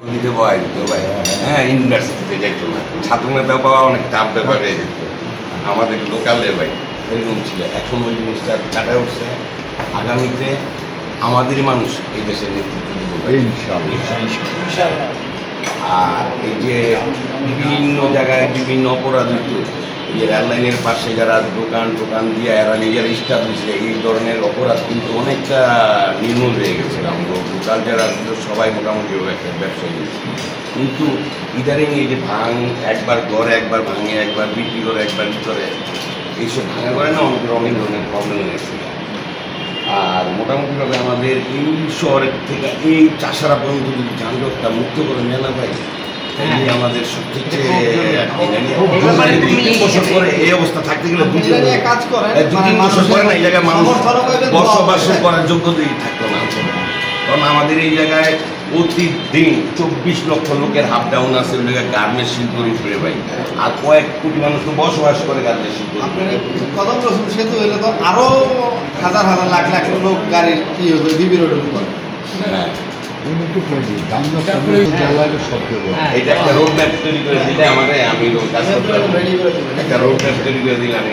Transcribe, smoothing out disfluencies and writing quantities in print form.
দিতে ভাই হ্যাঁ ইউনিভার্সিটিতে যাইতো না, ছাত্র নেতা পাওয়া অনেক চাপ ব্যাপার হয়ে যেত। আমাদের লোকালে ভাই এরকম ছিল, এখন ওই জিনিসটা কাটা উঠছে। আগামীতে আমাদেরই মানুষ এই দেশের নেতৃত্ব দেবে ইনশাআল্লাহ। আর এই যে বিভিন্ন জায়গায় বিভিন্ন অপরাধ হইতো, এই রেললাইনের পাশে যারা দোকান দিয়ে এরা নিজেরা স্টাবলিশ, এই ধরনের অপরাধ কিন্তু অনেকটা নির্মূল হয়ে গেছে। আমরা লোকাল যারা সবাই মোটামুটি একটা ব্যবসায়ী, কিন্তু ইদারিং এই যে একবার ঘরে একবার ভাঙে, একবার বিক্রি করে, একবার ভিতরে এইসব ভাঙা করে না, আমাদের অনেক ধরনের প্রবলেম হয়েছে। আর মোটামুটিভাবে আমাদের এই শহরের থেকে এই চাষারা পর্যন্ত যদি যানজটটা মুক্ত করে নেয় না ভাই, আমাদের সবচেয়ে বছর পরে এই অবস্থা থাকতে গেলে দু তিন বছর পরে না এই জায়গায় মানুষ বসবাস করার যোগ্যতাই থাকতো না। কারণ আমাদের এই জায়গায় প্রতিদিন 24 লক্ষ লোকের হাফ ডাউন আছে, ওই জায়গায় গার্মেন্টস শিল্প ফিরে পাই, আর কয়েক কোটি মানুষ তো বসবাস করে গার্মেন্টস শিল্প। কথা বলছেন সেতু হইলে তো আরো হাজার হাজার লাখ লাখ লোক গাড়ির কি হবে বিভিন্ন করে। হ্যাঁ, এটা একটা রোড ম্যাপ তৈরি করে দিলে আমাদের, আমি একটা রোড ম্যাপ তৈরি করে দিলে আমি